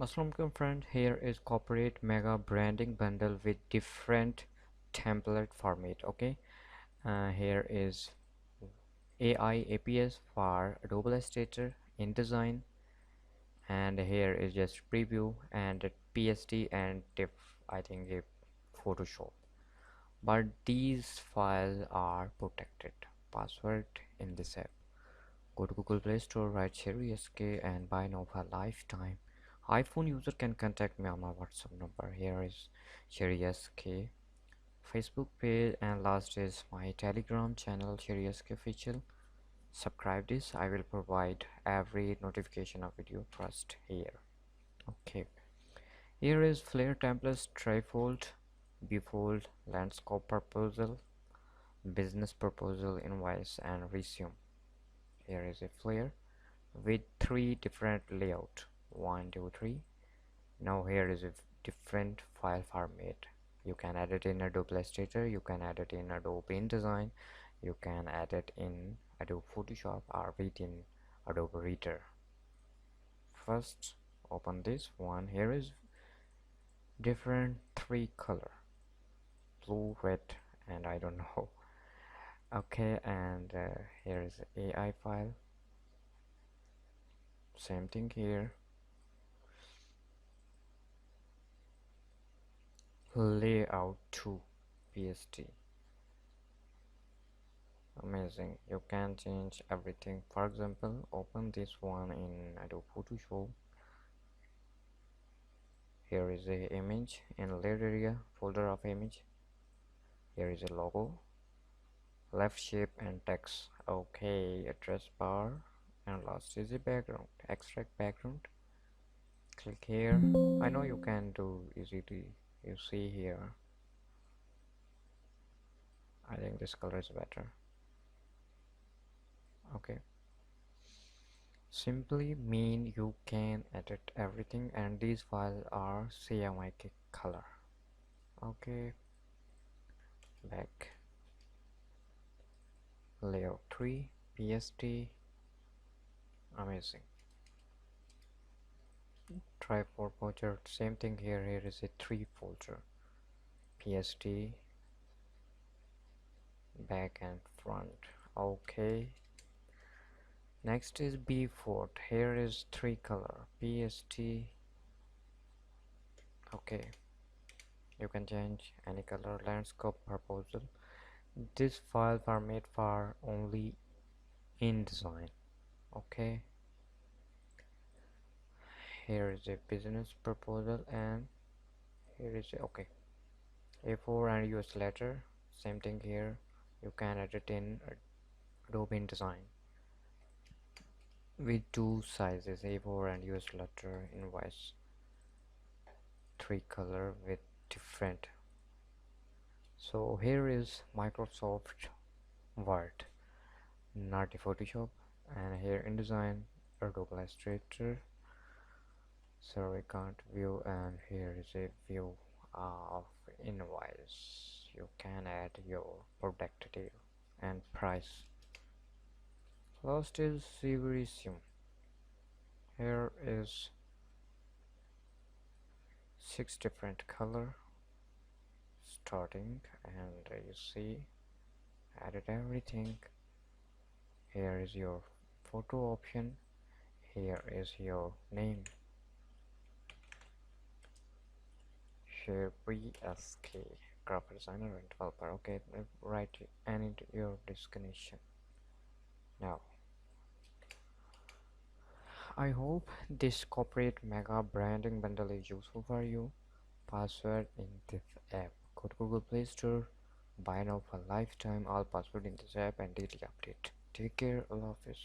Assalamualaikum friend, here is corporate mega branding bundle with different template format. Okay, here is AI APS for Adobe Illustrator, InDesign, and here is just preview and PSD and diff, I think a Photoshop. But these files are protected. Password in this app. Go to Google Play Store, write Sheri SK and buy now for lifetime. iPhone user can contact me on my WhatsApp number. Here is Sheri SK Facebook page, and last is my Telegram channel Sheri SK official. Subscribe this. I will provide every notification of video first here. Okay. Here is flare templates, trifold, bifold, landscape proposal, business proposal, invoice, and resume. Here is a flare with three different layout, 1 2 3. Now here is a different file format. You can add it in Adobe Illustrator, you can add it in Adobe InDesign, you can add it in Adobe Photoshop or within Adobe Reader. First open this one. Here is different three color, blue, red, and I don't know. Okay, and here is AI file, same thing here. Layout 2 PSD. Amazing, you can change everything. For example, open this one in Adobe Photoshop. Here is a image in layer area, folder of image. Here is a logo, left shape and text. Okay, address bar, and last is a background. Extract background, click here. I know you can do easily. You see here, I think this color is better. Okay, simply mean you can edit everything, and these files are CMYK color. Okay, back, layout 3 PSD. Amazing. Try for folder, same thing here. Here is a 3 folder, PSD, back and front. Okay, next is Bi-Flod. Here is 3 color, PSD. Okay, you can change any color. Landscape proposal, this files are made for only InDesign. Okay, here is a business proposal, and here is a, okay, A4 and US letter, same thing here. You can edit in Adobe InDesign with two sizes, A4 and US letter, invoice, 3 color with different. So here is Microsoft Word, not a Photoshop, and here InDesign, Adobe Illustrator. So we can't view, and here is a view of invoice. You can add your product detail and price. Last is resume. Here is 6 different color starting, and you see added everything. Here is your photo option, here is your name, Sheri SK, graphic designer and developer. Okay, write any your destination. Now I hope this corporate mega branding bundle is useful for you. Password in this app. Go to Google Play Store, buy now for lifetime, all password in this app, and daily update. Take care, Allah Hafiz.